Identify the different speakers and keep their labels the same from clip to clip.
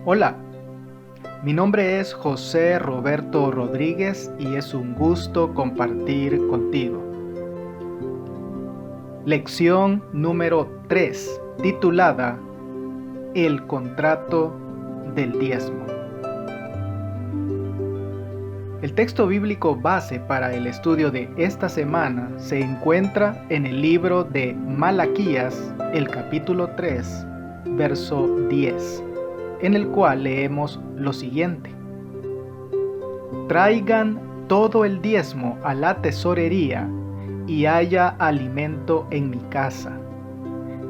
Speaker 1: Hola, mi nombre es José Roberto Rodríguez y es un gusto compartir contigo. Lección número 3, titulada El contrato del diezmo. El texto bíblico base para el estudio de esta semana se encuentra en el libro de Malaquías, el capítulo 3, verso 10. En el cual leemos lo siguiente: Traigan todo el diezmo a la tesorería y haya alimento en mi casa.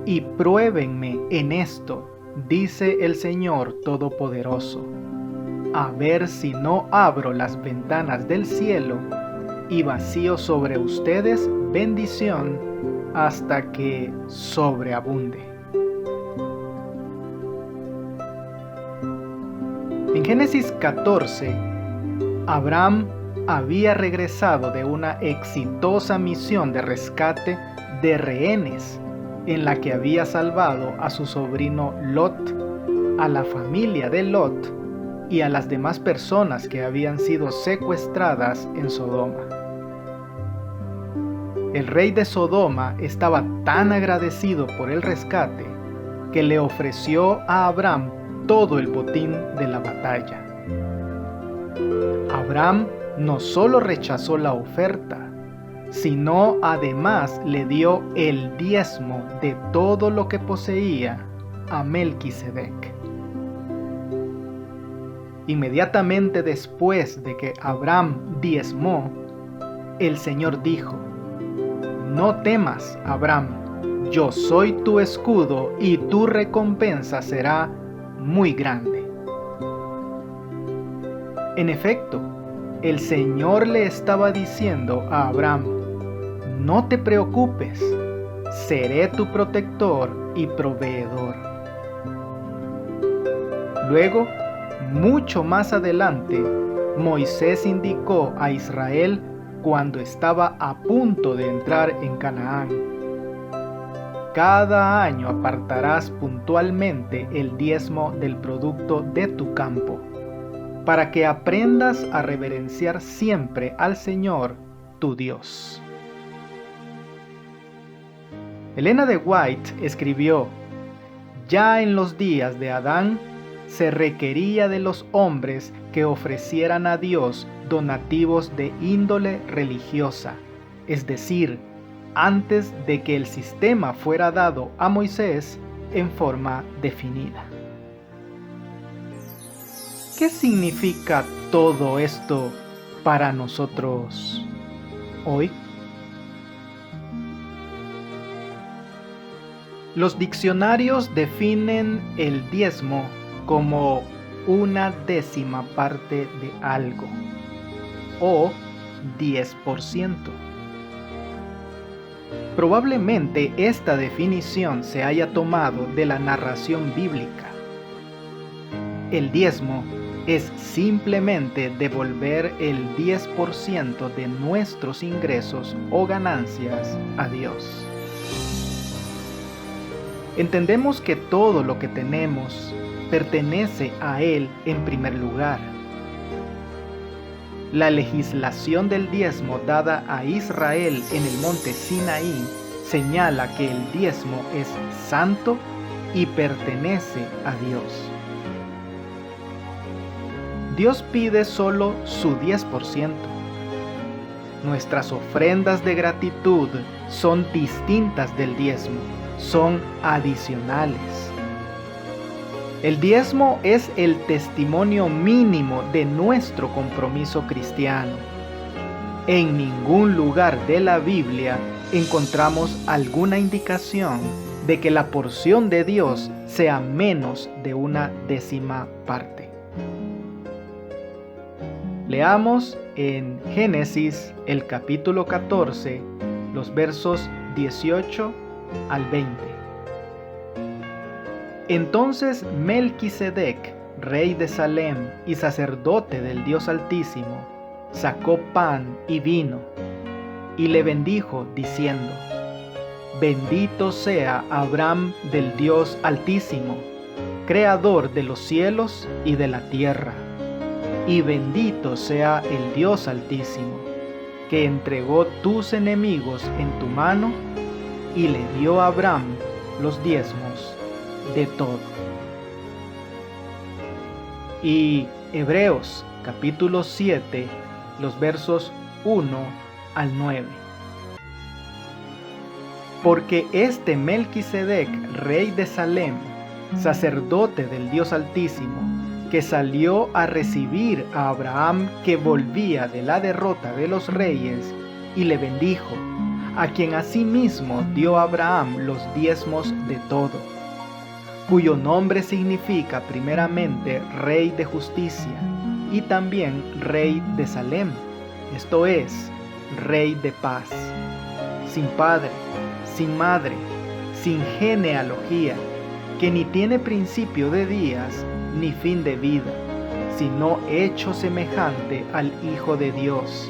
Speaker 1: Y pruébenme en esto, dice el Señor Todopoderoso, a ver si no abro las ventanas del cielo y vacío sobre ustedes bendición hasta que sobreabunde. En Génesis 14, Abraham había regresado de una exitosa misión de rescate de rehenes en la que había salvado a su sobrino Lot, a la familia de Lot y a las demás personas que habían sido secuestradas en Sodoma. El rey de Sodoma estaba tan agradecido por el rescate que le ofreció a Abraham todo el botín de la batalla. Abraham no solo rechazó la oferta, sino además le dio el diezmo de todo lo que poseía a Melquisedec. Inmediatamente después de que Abraham diezmó, el Señor dijo: No temas, Abraham, yo soy tu escudo y tu recompensa será muy grande. En efecto, el Señor le estaba diciendo a Abraham: No te preocupes, seré tu protector y proveedor. Luego, mucho más adelante, Moisés indicó a Israel cuando estaba a punto de entrar en Canaán: Cada año apartarás puntualmente el diezmo del producto de tu campo, para que aprendas a reverenciar siempre al Señor, tu Dios. Elena de White escribió: Ya en los días de Adán se requería de los hombres que ofrecieran a Dios donativos de índole religiosa, es decir, antes de que el sistema fuera dado a Moisés en forma definida. ¿Qué significa todo esto para nosotros hoy? Los diccionarios definen el diezmo como una décima parte de algo, o 10%. Probablemente esta definición se haya tomado de la narración bíblica. El diezmo es simplemente devolver el 10% de nuestros ingresos o ganancias a Dios. Entendemos que todo lo que tenemos pertenece a Él en primer lugar. La legislación del diezmo dada a Israel en el monte Sinaí señala que el diezmo es santo y pertenece a Dios. Dios pide solo su 10%. Nuestras ofrendas de gratitud son distintas del diezmo, son adicionales. El diezmo es el testimonio mínimo de nuestro compromiso cristiano. En ningún lugar de la Biblia encontramos alguna indicación de que la porción de Dios sea menos de una décima parte. Leamos en Génesis el capítulo 14, los versos 18 al 20. Entonces Melquisedec, rey de Salem y sacerdote del Dios Altísimo, sacó pan y vino, y le bendijo, diciendo: Bendito sea Abraham del Dios Altísimo, Creador de los cielos y de la tierra. Y bendito sea el Dios Altísimo, que entregó tus enemigos en tu mano y le dio a Abraham los diezmos de todo. Y Hebreos capítulo 7, los versos 1 al 9. Porque este Melquisedec, rey de Salem, sacerdote del Dios Altísimo, que salió a recibir a Abraham que volvía de la derrota de los reyes, y le bendijo, a quien asimismo dio a Abraham los diezmos de todo, cuyo nombre significa primeramente Rey de Justicia, y también Rey de Salem, esto es, Rey de Paz, sin padre, sin madre, sin genealogía, que ni tiene principio de días ni fin de vida, sino hecho semejante al Hijo de Dios.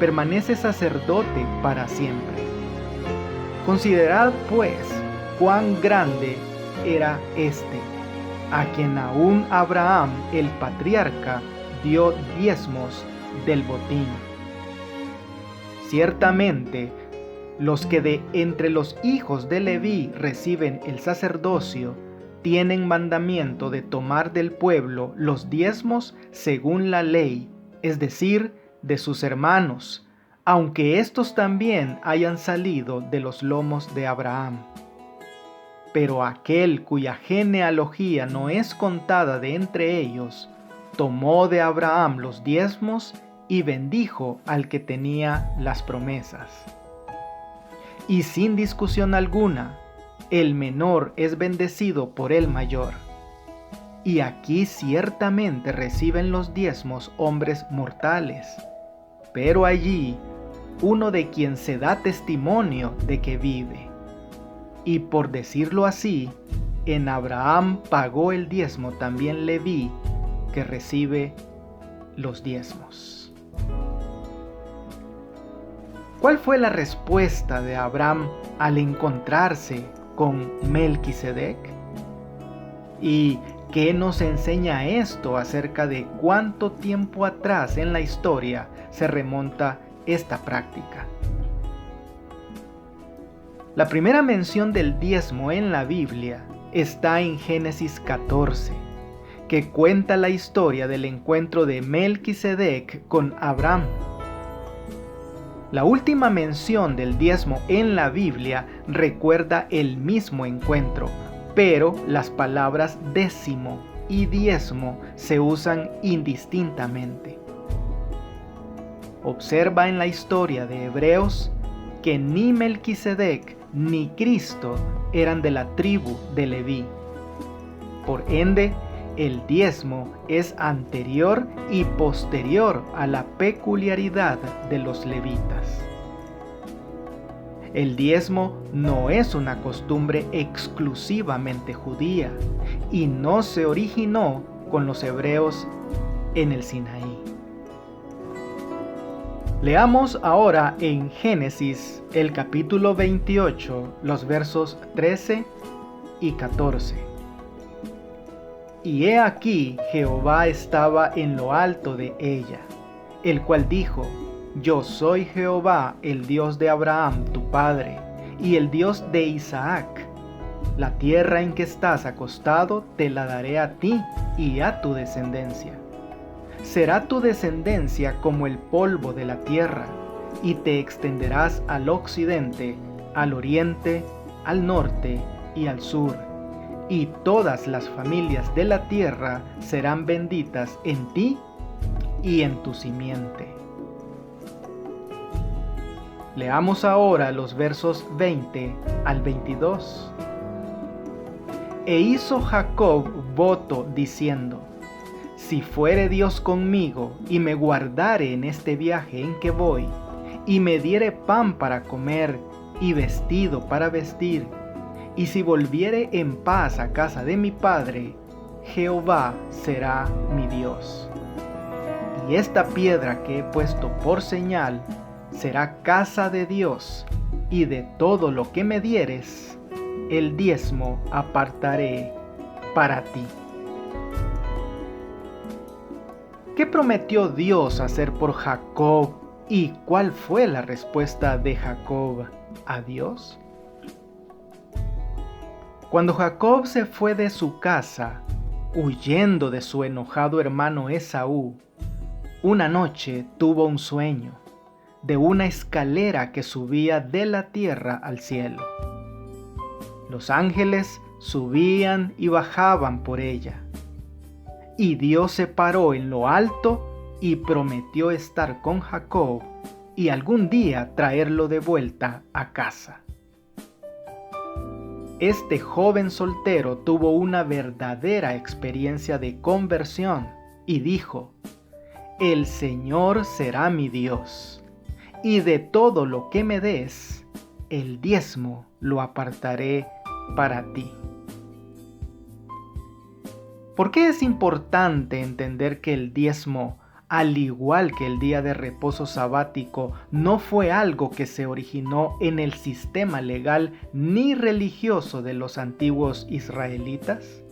Speaker 1: Permanece sacerdote para siempre. Considerad pues cuán grande era este, a quien aún Abraham el patriarca dio diezmos del botín. Ciertamente, los que de entre los hijos de Leví reciben el sacerdocio, tienen mandamiento de tomar del pueblo los diezmos según la ley, es decir, de sus hermanos, aunque éstos también hayan salido de los lomos de Abraham. Pero aquel cuya genealogía no es contada de entre ellos, tomó de Abraham los diezmos y bendijo al que tenía las promesas. Y sin discusión alguna, el menor es bendecido por el mayor. Y aquí ciertamente reciben los diezmos hombres mortales, pero allí uno de quien se da testimonio de que vive. Y por decirlo así, en Abraham pagó el diezmo también Leví, que recibe los diezmos. ¿Cuál fue la respuesta de Abraham al encontrarse con Melquisedec? ¿Y qué nos enseña esto acerca de cuánto tiempo atrás en la historia se remonta esta práctica? La primera mención del diezmo en la Biblia está en Génesis 14, que cuenta la historia del encuentro de Melquisedec con Abraham. La última mención del diezmo en la Biblia recuerda el mismo encuentro, pero las palabras décimo y diezmo se usan indistintamente. Observa en la historia de Hebreos que ni Melquisedec ni Cristo eran de la tribu de Leví. Por ende, el diezmo es anterior y posterior a la peculiaridad de los levitas. El diezmo no es una costumbre exclusivamente judía y no se originó con los hebreos en el Sinaí. Leamos ahora en Génesis el capítulo 28, los versos 13 y 14. Y he aquí Jehová estaba en lo alto de ella, el cual dijo: Yo soy Jehová, el Dios de Abraham tu padre, y el Dios de Isaac. La tierra en que estás acostado te la daré a ti y a tu descendencia. Será tu descendencia como el polvo de la tierra, y te extenderás al occidente, al oriente, al norte y al sur. Y todas las familias de la tierra serán benditas en ti y en tu simiente. Leamos ahora los versos 20 al 22. E hizo Jacob voto diciendo: Si fuere Dios conmigo y me guardare en este viaje en que voy, y me diere pan para comer y vestido para vestir, y si volviere en paz a casa de mi padre, Jehová será mi Dios. Y esta piedra que he puesto por señal será casa de Dios, y de todo lo que me dieres, el diezmo apartaré para ti. ¿Qué prometió Dios hacer por Jacob y cuál fue la respuesta de Jacob a Dios? Cuando Jacob se fue de su casa, huyendo de su enojado hermano Esaú, una noche tuvo un sueño de una escalera que subía de la tierra al cielo. Los ángeles subían y bajaban por ella. Y Dios se paró en lo alto y prometió estar con Jacob y algún día traerlo de vuelta a casa. Este joven soltero tuvo una verdadera experiencia de conversión y dijo: «El Señor será mi Dios, y de todo lo que me des, el diezmo lo apartaré para ti». ¿Por qué es importante entender que el diezmo, al igual que el día de reposo sabático, no fue algo que se originó en el sistema legal ni religioso de los antiguos israelitas?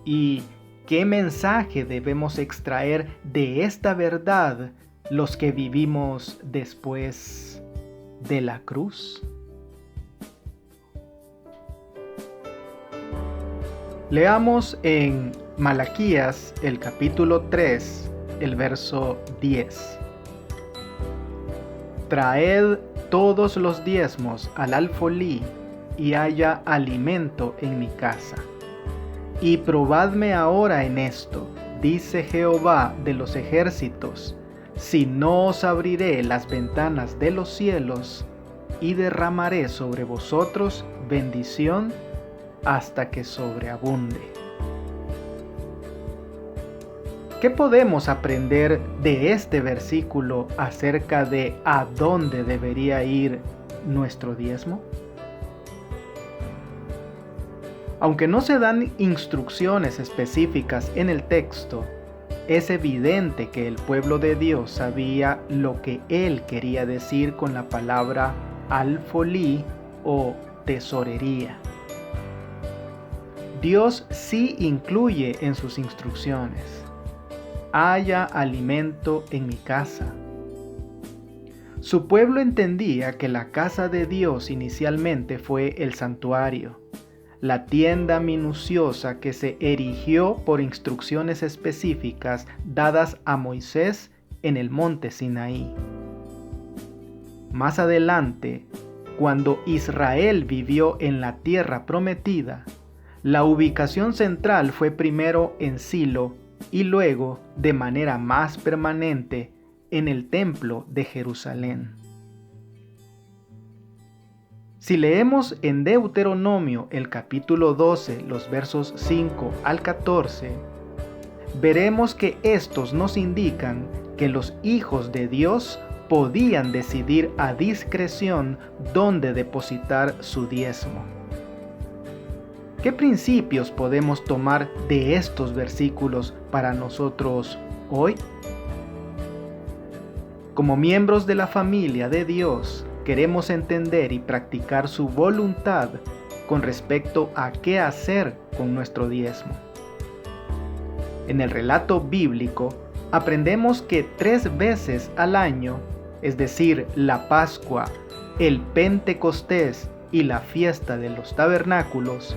Speaker 1: ¿Y qué mensaje debemos extraer de esta verdad los que vivimos después de la cruz? Leamos en Malaquías el capítulo 3, el verso 10. Traed todos los diezmos al alfolí y haya alimento en mi casa. Y probadme ahora en esto, dice Jehová de los ejércitos, si no os abriré las ventanas de los cielos y derramaré sobre vosotros bendición hasta que sobreabunde. ¿Qué podemos aprender de este versículo acerca de a dónde debería ir nuestro diezmo? Aunque no se dan instrucciones específicas en el texto, es evidente que el pueblo de Dios sabía lo que Él quería decir con la palabra alfolí o tesorería. Dios sí incluye en sus instrucciones: haya alimento en mi casa. Su pueblo entendía que la casa de Dios inicialmente fue el santuario, la tienda minuciosa que se erigió por instrucciones específicas dadas a Moisés en el monte Sinaí. Más adelante, cuando Israel vivió en la tierra prometida, la ubicación central fue primero en Silo y luego, de manera más permanente, en el templo de Jerusalén. Si leemos en Deuteronomio el capítulo 12, los versos 5 al 14, veremos que estos nos indican que los hijos de Dios podían decidir a discreción dónde depositar su diezmo. ¿Qué principios podemos tomar de estos versículos para nosotros hoy? Como miembros de la familia de Dios, queremos entender y practicar su voluntad con respecto a qué hacer con nuestro diezmo. En el relato bíblico, aprendemos que 3 veces al año, es decir, la Pascua, el Pentecostés y la fiesta de los tabernáculos,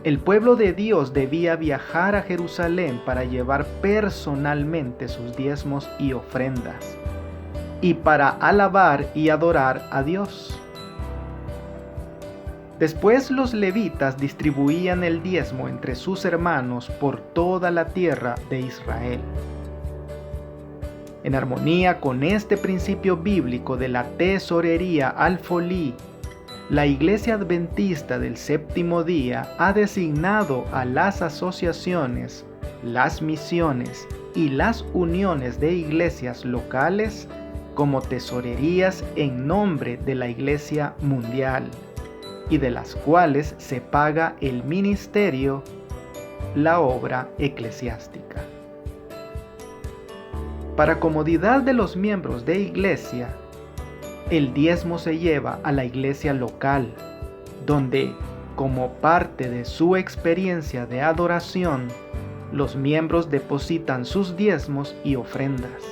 Speaker 1: el pueblo de Dios debía viajar a Jerusalén para llevar personalmente sus diezmos y ofrendas, y para alabar y adorar a Dios. Después los levitas distribuían el diezmo entre sus hermanos por toda la tierra de Israel. En armonía con este principio bíblico de la tesorería alfolí, la Iglesia Adventista del Séptimo Día ha designado a las asociaciones, las misiones y las uniones de iglesias locales como tesorerías en nombre de la Iglesia Mundial, y de las cuales se paga el ministerio, la obra eclesiástica. Para comodidad de los miembros de iglesia, el diezmo se lleva a la iglesia local, donde como parte de su experiencia de adoración, los miembros depositan sus diezmos y ofrendas.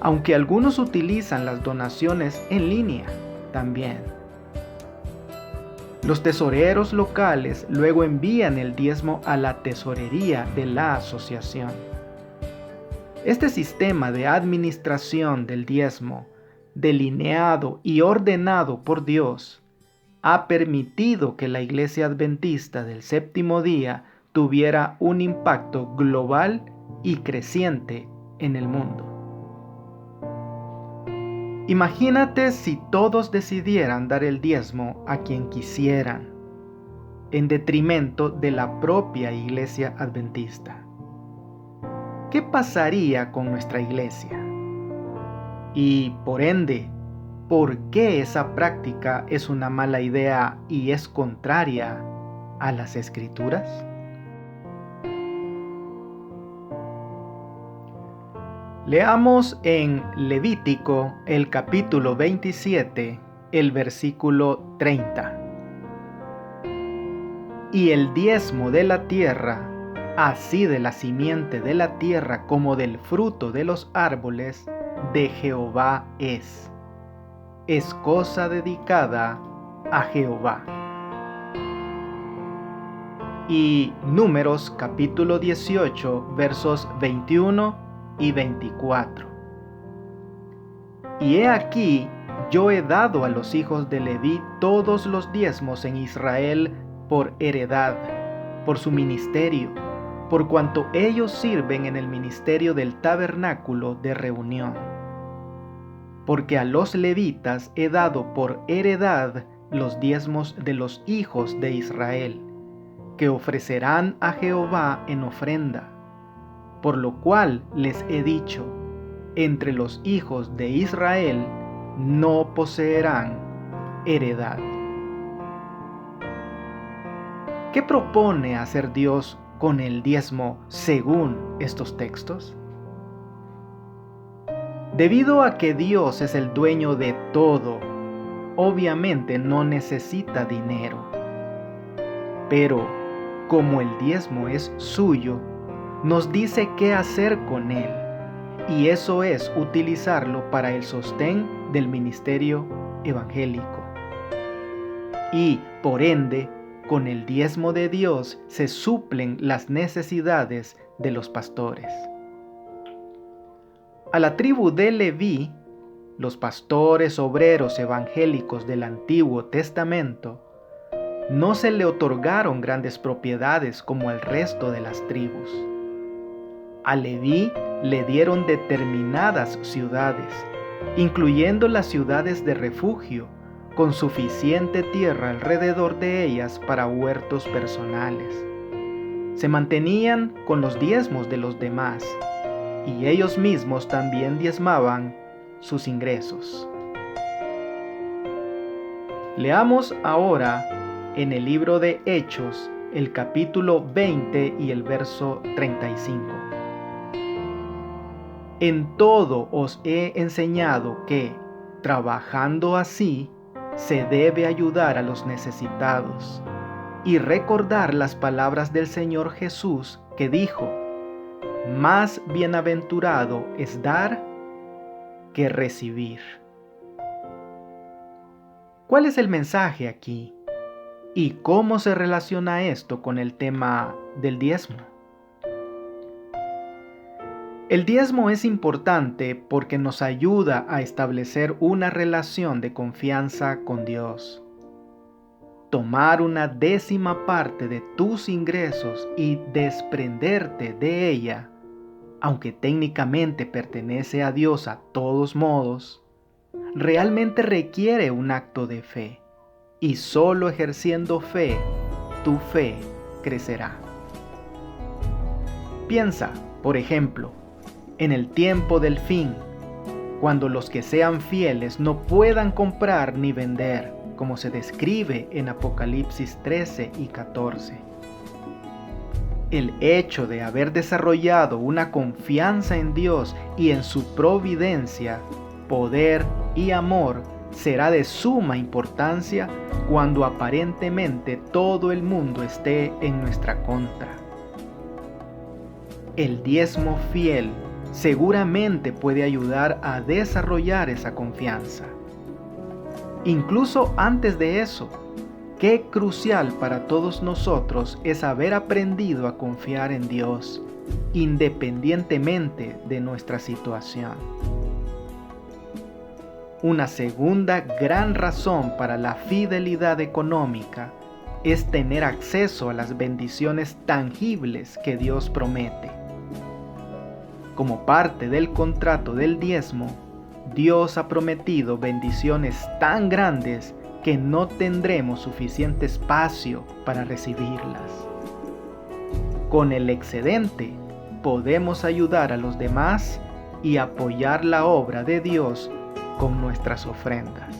Speaker 1: Aunque algunos utilizan las donaciones en línea también. Los tesoreros locales luego envían el diezmo a la tesorería de la asociación. Este sistema de administración del diezmo, delineado y ordenado por Dios, ha permitido que la Iglesia Adventista del Séptimo Día tuviera un impacto global y creciente en el mundo. Imagínate si todos decidieran dar el diezmo a quien quisieran, en detrimento de la propia Iglesia Adventista. ¿Qué pasaría con nuestra iglesia? Y, por ende, ¿por qué esa práctica es una mala idea y es contraria a las Escrituras? Leamos en Levítico el capítulo 27, el versículo 30. Y el diezmo de la tierra, así de la simiente de la tierra como del fruto de los árboles, de Jehová es cosa dedicada a Jehová. Y Números capítulo 18, versos 21 y 24. Y he aquí, yo he dado a los hijos de Leví todos los diezmos en Israel por heredad, por su ministerio, por cuanto ellos sirven en el ministerio del tabernáculo de reunión. Porque a los levitas he dado por heredad los diezmos de los hijos de Israel, que ofrecerán a Jehová en ofrenda. Por lo cual les he dicho, entre los hijos de Israel no poseerán heredad. ¿Qué propone hacer Dios con el diezmo según estos textos? Debido a que Dios es el dueño de todo, obviamente no necesita dinero. Pero, como el diezmo es suyo, nos dice qué hacer con él, y eso es utilizarlo para el sostén del ministerio evangélico. Y, por ende, con el diezmo de Dios se suplen las necesidades de los pastores. A la tribu de Leví, los pastores obreros evangélicos del Antiguo Testamento, no se le otorgaron grandes propiedades como al resto de las tribus. A Leví le dieron determinadas ciudades, incluyendo las ciudades de refugio, con suficiente tierra alrededor de ellas para huertos personales. Se mantenían con los diezmos de los demás, y ellos mismos también diezmaban sus ingresos. Leamos ahora en el libro de Hechos, el capítulo 20 y el verso 35. En todo os he enseñado que, trabajando así, se debe ayudar a los necesitados, y recordar las palabras del Señor Jesús que dijo, más bienaventurado es dar que recibir. ¿Cuál es el mensaje aquí? ¿Y cómo se relaciona esto con el tema del diezmo? El diezmo es importante porque nos ayuda a establecer una relación de confianza con Dios. Tomar una décima parte de tus ingresos y desprenderte de ella, aunque técnicamente pertenece a Dios a todos modos, realmente requiere un acto de fe, y solo ejerciendo fe, tu fe crecerá. Piensa, por ejemplo, en el tiempo del fin, cuando los que sean fieles no puedan comprar ni vender, como se describe en Apocalipsis 13 y 14. El hecho de haber desarrollado una confianza en Dios y en su providencia, poder y amor será de suma importancia cuando aparentemente todo el mundo esté en nuestra contra. El diezmo fiel seguramente puede ayudar a desarrollar esa confianza. Incluso antes de eso, qué crucial para todos nosotros es haber aprendido a confiar en Dios, independientemente de nuestra situación. Una segunda gran razón para la fidelidad económica es tener acceso a las bendiciones tangibles que Dios promete. Como parte del contrato del diezmo, Dios ha prometido bendiciones tan grandes que no tendremos suficiente espacio para recibirlas. Con el excedente, podemos ayudar a los demás y apoyar la obra de Dios con nuestras ofrendas.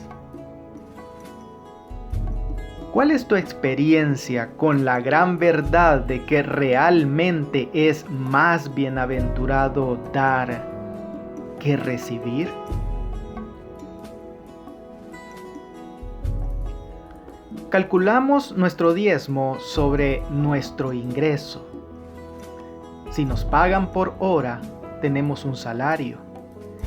Speaker 1: ¿Cuál es tu experiencia con la gran verdad de que realmente es más bienaventurado dar que recibir? Calculamos nuestro diezmo sobre nuestro ingreso. Si nos pagan por hora, tenemos un salario,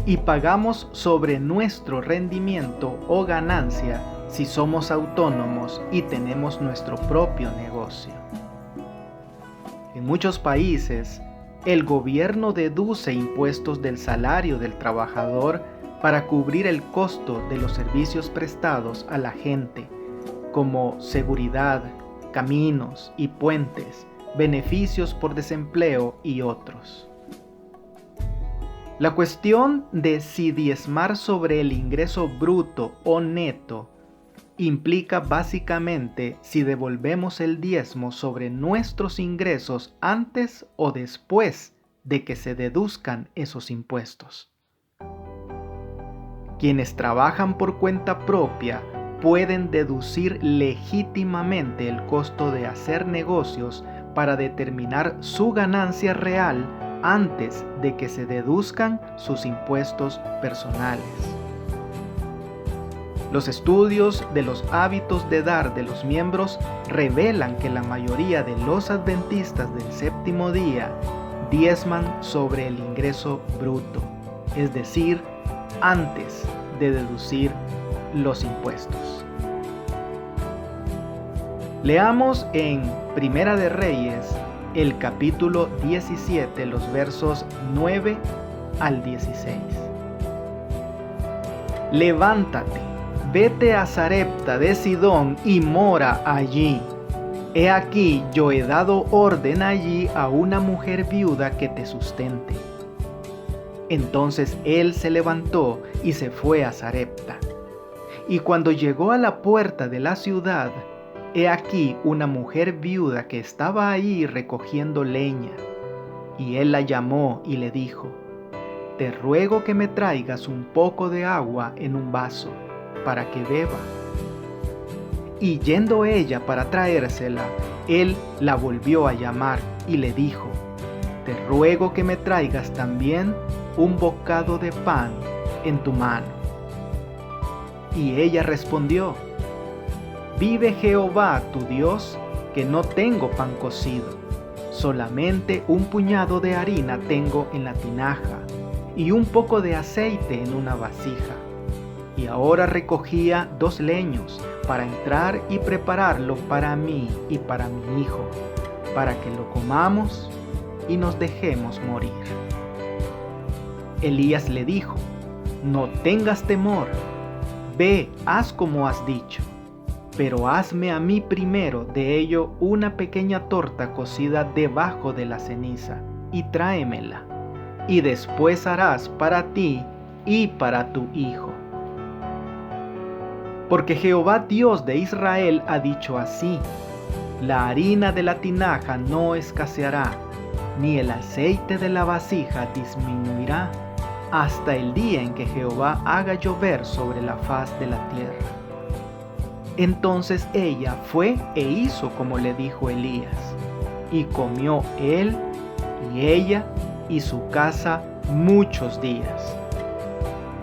Speaker 1: y pagamos sobre nuestro rendimiento o ganancia si somos autónomos y tenemos nuestro propio negocio. En muchos países, el gobierno deduce impuestos del salario del trabajador para cubrir el costo de los servicios prestados a la gente, como seguridad, caminos y puentes, beneficios por desempleo y otros. La cuestión de si diezmar sobre el ingreso bruto o neto implica básicamente si devolvemos el diezmo sobre nuestros ingresos antes o después de que se deduzcan esos impuestos. Quienes trabajan por cuenta propia pueden deducir legítimamente el costo de hacer negocios para determinar su ganancia real antes de que se deduzcan sus impuestos personales. Los estudios de los hábitos de dar de los miembros revelan que la mayoría de los adventistas del séptimo día diezman sobre el ingreso bruto, es decir, antes de deducir los impuestos. Leamos en Primera de Reyes el capítulo 17, los versos 9 al 16. Levántate, vete a Sarepta de Sidón y mora allí. He aquí, yo he dado orden allí a una mujer viuda que te sustente. Entonces él se levantó y se fue a Sarepta. Y cuando llegó a la puerta de la ciudad, he aquí una mujer viuda que estaba ahí recogiendo leña. Y él la llamó y le dijo: te ruego que me traigas un poco de agua en un vaso, para que beba. Y yendo ella para traérsela, él la volvió a llamar y le dijo: te ruego que me traigas también un bocado de pan en tu mano. Y ella respondió: vive Jehová tu Dios, que no tengo pan cocido, solamente un puñado de harina tengo en la tinaja, y un poco de aceite en una vasija. Y ahora recogía 2 leños para entrar y prepararlo para mí y para mi hijo, para que lo comamos y nos dejemos morir. Elías le dijo: no tengas temor, ve, haz como has dicho, pero hazme a mí primero de ello una pequeña torta cocida debajo de la ceniza, y tráemela, y después harás para ti y para tu hijo. Porque Jehová Dios de Israel ha dicho así: la harina de la tinaja no escaseará, ni el aceite de la vasija disminuirá, hasta el día en que Jehová haga llover sobre la faz de la tierra. Entonces ella fue e hizo como le dijo Elías, y comió él y ella y su casa muchos días.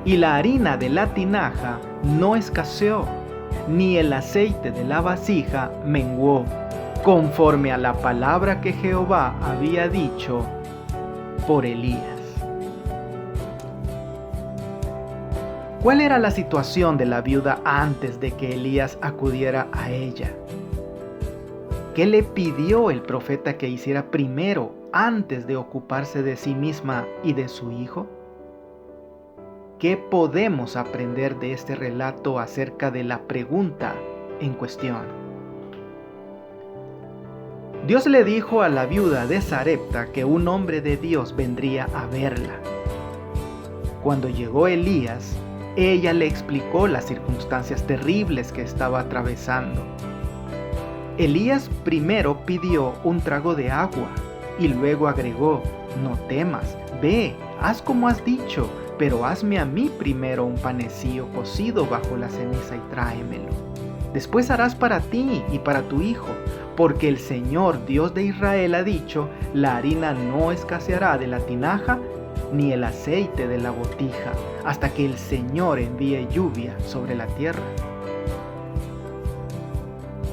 Speaker 1: y la harina de la tinaja no escaseó, ni el aceite de la vasija menguó, conforme a la palabra que Jehová había dicho por Elías. ¿Cuál era la situación de la viuda antes de que Elías acudiera a ella? ¿Qué le pidió el profeta que hiciera primero antes de ocuparse de sí misma y de su hijo? ¿Qué podemos aprender de este relato acerca de la pregunta en cuestión? Dios le dijo a la viuda de Sarepta que un hombre de Dios vendría a verla. Cuando llegó Elías, ella le explicó las circunstancias terribles que estaba atravesando. Elías primero pidió un trago de agua y luego agregó: no temas, ve, haz como has dicho, pero hazme a mí primero un panecillo cocido bajo la ceniza y tráemelo. Después harás para ti y para tu hijo, porque el Señor Dios de Israel ha dicho: la harina no escaseará de la tinaja, ni el aceite de la botija, hasta que el Señor envíe lluvia sobre la tierra.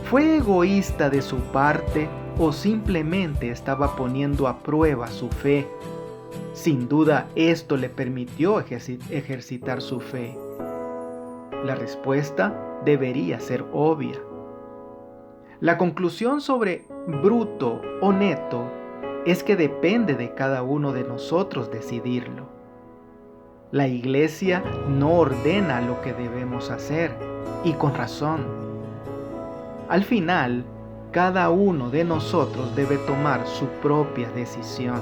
Speaker 1: ¿Fue egoísta de su parte o simplemente estaba poniendo a prueba su fe? Sin duda, esto le permitió ejercitar su fe. La respuesta debería ser obvia. La conclusión sobre bruto o neto es que depende de cada uno de nosotros decidirlo. La iglesia no ordena lo que debemos hacer, y con razón. Al final, cada uno de nosotros debe tomar su propia decisión.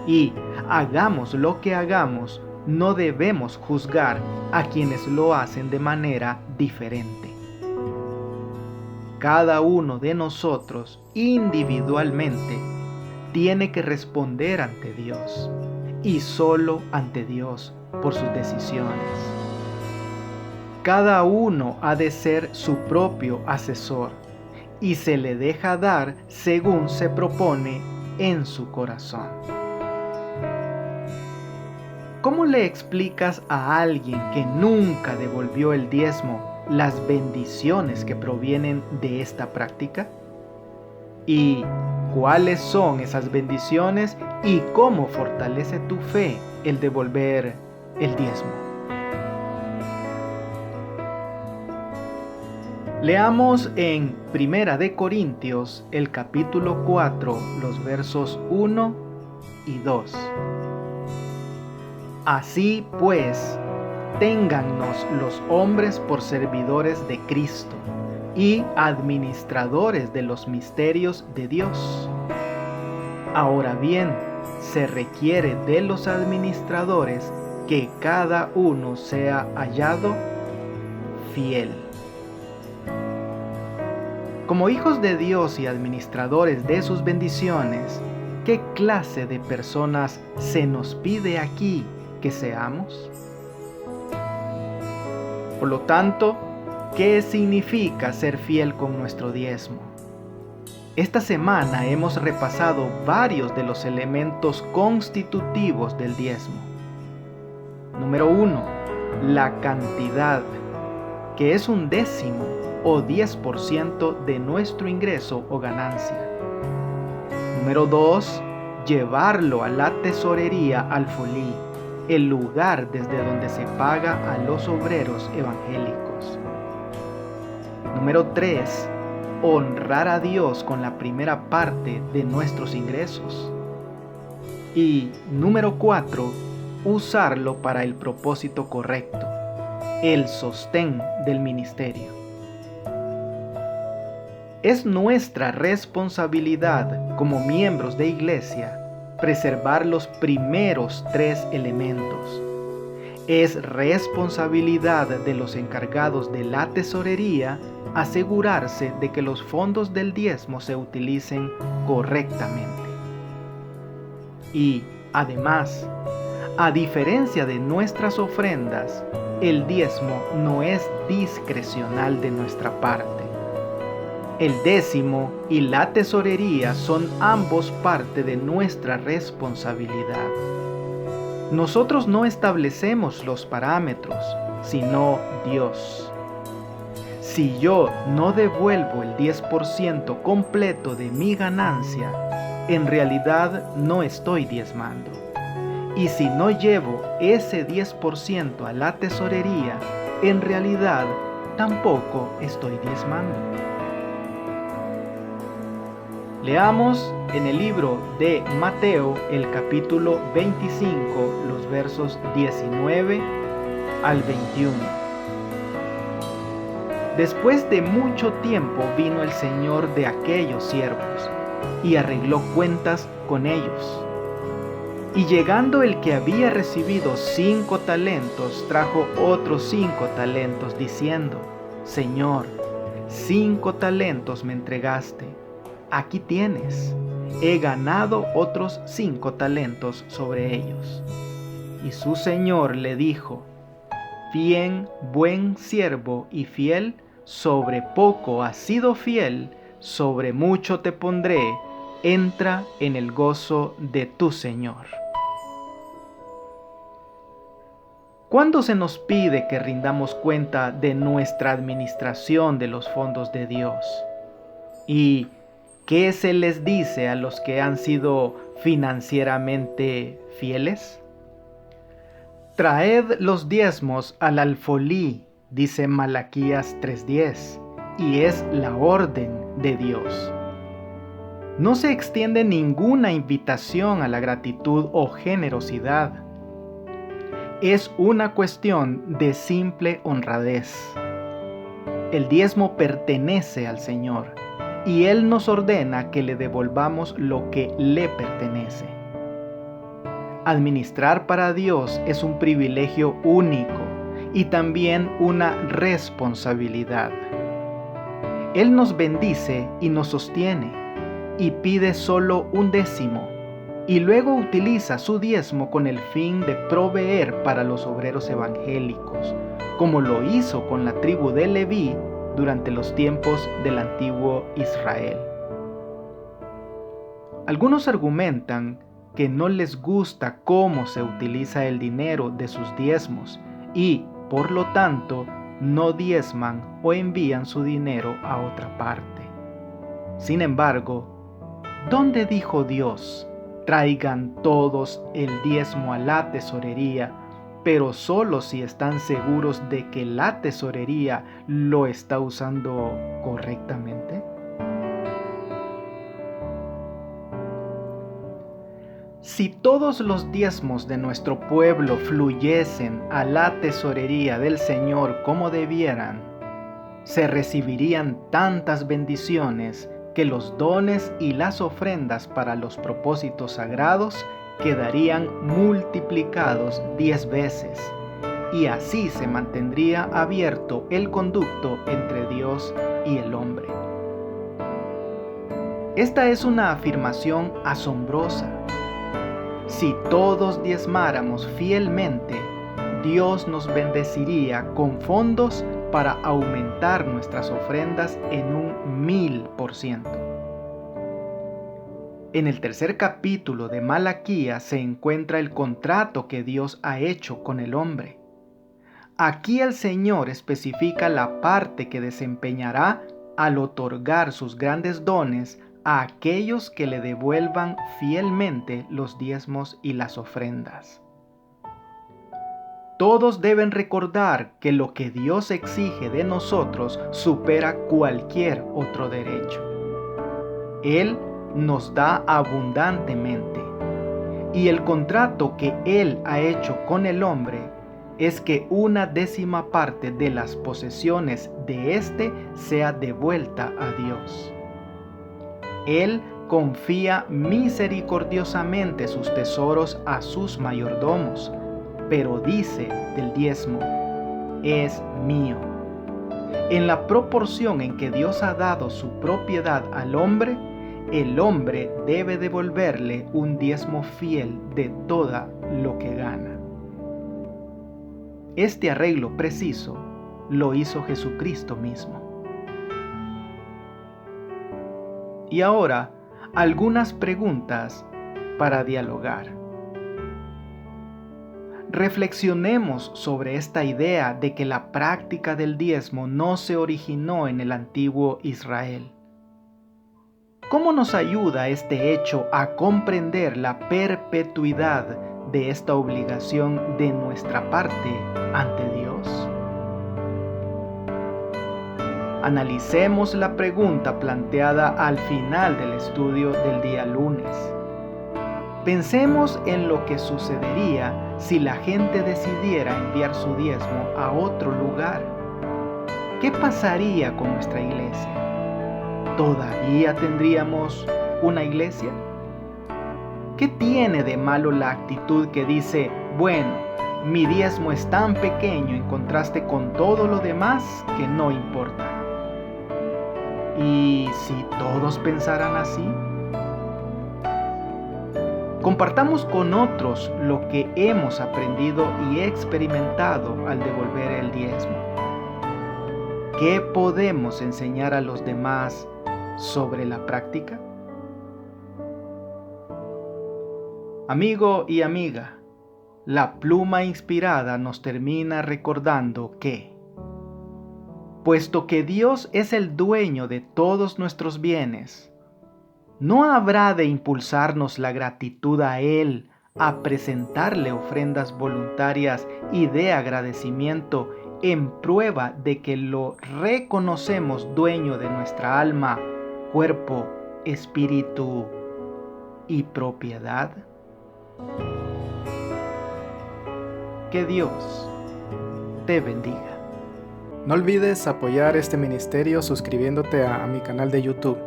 Speaker 1: Y hagamos lo que hagamos, no debemos juzgar a quienes lo hacen de manera diferente. Cada uno de nosotros individualmente tiene que responder ante Dios, y solo ante Dios, por sus decisiones. Cada uno ha de ser su propio asesor, y se le deja dar según se propone en su corazón. ¿Cómo le explicas a alguien que nunca devolvió el diezmo las bendiciones que provienen de esta práctica? ¿Y cuáles son esas bendiciones y cómo fortalece tu fe el devolver el diezmo? Leamos en Primera de Corintios el capítulo 4, los versos 1 y 2. Así pues, téngannos los hombres por servidores de Cristo y administradores de los misterios de Dios. Ahora bien, se requiere de los administradores que cada uno sea hallado fiel. Como hijos de Dios y administradores de sus bendiciones, ¿qué clase de personas se nos pide aquí que seamos? Por lo tanto, ¿qué significa ser fiel con nuestro diezmo? Esta semana hemos repasado varios de los elementos constitutivos del diezmo. Número 1, la cantidad, que es 1/10 o 10% de nuestro ingreso o ganancia. Número 2, llevarlo a la tesorería alfolí, el lugar desde donde se paga a los obreros evangélicos. Número 3, honrar a Dios con la primera parte de nuestros ingresos. Y número 4, usarlo para el propósito correcto, el sostén del ministerio. Es nuestra responsabilidad como miembros de iglesia preservar los primeros 3 elementos. Es responsabilidad de los encargados de la tesorería asegurarse de que los fondos del diezmo se utilicen correctamente. Y, además, a diferencia de nuestras ofrendas, el diezmo no es discrecional de nuestra parte. El décimo y la tesorería son ambos parte de nuestra responsabilidad. Nosotros no establecemos los parámetros, sino Dios. Si yo no devuelvo el 10% completo de mi ganancia, en realidad no estoy diezmando. Y si no llevo ese 10% a la tesorería, en realidad tampoco estoy diezmando. Leamos en el libro de Mateo el capítulo 25, los versos 19 al 21. Después de mucho tiempo vino el señor de aquellos siervos y arregló cuentas con ellos. Y llegando el que había recibido 5 talentos, trajo otros 5 talentos, diciendo: Señor, 5 talentos me entregaste. Aquí tienes, he ganado otros 5 talentos sobre ellos. Y su señor le dijo: Bien, buen siervo y fiel, sobre poco has sido fiel, sobre mucho te pondré, entra en el gozo de tu Señor. ¿Cuándo se nos pide que rindamos cuenta de nuestra administración de los fondos de Dios? ¿Y qué se les dice a los que han sido financieramente fieles? Traed los diezmos al alfolí, dice Malaquías 3:10, y es la orden de Dios. No se extiende ninguna invitación a la gratitud o generosidad. Es una cuestión de simple honradez. El diezmo pertenece al Señor y Él nos ordena que le devolvamos lo que le pertenece. Administrar para Dios es un privilegio único y también una responsabilidad. Él nos bendice y nos sostiene y pide solo un décimo, y luego utiliza su diezmo con el fin de proveer para los obreros evangélicos, como lo hizo con la tribu de Leví durante los tiempos del antiguo Israel. Algunos argumentan que no les gusta cómo se utiliza el dinero de sus diezmos y, por lo tanto, no diezman o envían su dinero a otra parte. Sin embargo, ¿dónde dijo Dios: traigan todos el diezmo a la tesorería, pero solo si están seguros de que la tesorería lo está usando correctamente? Si todos los diezmos de nuestro pueblo fluyesen a la tesorería del Señor como debieran, se recibirían tantas bendiciones que los dones y las ofrendas para los propósitos sagrados quedarían multiplicados 10 veces, y así se mantendría abierto el conducto entre Dios y el hombre. Esta es una afirmación asombrosa. Si todos diezmáramos fielmente, Dios nos bendeciría con fondos para aumentar nuestras ofrendas en un 1000%. En el tercer capítulo de Malaquías se encuentra el contrato que Dios ha hecho con el hombre. Aquí el Señor especifica la parte que desempeñará al otorgar sus grandes dones a aquellos que le devuelvan fielmente los diezmos y las ofrendas. Todos deben recordar que lo que Dios exige de nosotros supera cualquier otro derecho. Él nos da abundantemente, y el contrato que Él ha hecho con el hombre es que 1/10 parte de las posesiones de éste sea devuelta a Dios. Él confía misericordiosamente sus tesoros a sus mayordomos, pero dice del diezmo: es mío. En la proporción en que Dios ha dado su propiedad al hombre, el hombre debe devolverle un diezmo fiel de todo lo que gana. Este arreglo preciso lo hizo Jesucristo mismo. Y ahora, algunas preguntas para dialogar. Reflexionemos sobre esta idea de que la práctica del diezmo no se originó en el antiguo Israel. ¿Cómo nos ayuda este hecho a comprender la perpetuidad de esta obligación de nuestra parte ante Dios? Analicemos la pregunta planteada al final del estudio del día lunes. Pensemos en lo que sucedería si la gente decidiera enviar su diezmo a otro lugar. ¿Qué pasaría con nuestra iglesia? ¿Todavía tendríamos una iglesia? ¿Qué tiene de malo la actitud que dice, bueno, mi diezmo es tan pequeño en contraste con todo lo demás que no importa? ¿Y si todos pensaran así? Compartamos con otros lo que hemos aprendido y experimentado al devolver el diezmo. ¿Qué podemos enseñar a los demás sobre la práctica? Amigo y amiga, la pluma inspirada nos termina recordando que, puesto que Dios es el dueño de todos nuestros bienes, ¿no habrá de impulsarnos la gratitud a Él a presentarle ofrendas voluntarias y de agradecimiento en prueba de que lo reconocemos dueño de nuestra alma, cuerpo, espíritu y propiedad? Que Dios te bendiga.
Speaker 2: No olvides apoyar este ministerio suscribiéndote a mi canal de YouTube.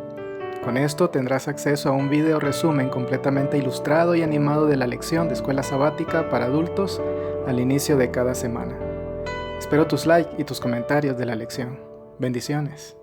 Speaker 2: Con esto tendrás acceso a un video resumen completamente ilustrado y animado de la lección de escuela sabática para adultos al inicio de cada semana. Espero tus likes y tus comentarios de la lección. Bendiciones.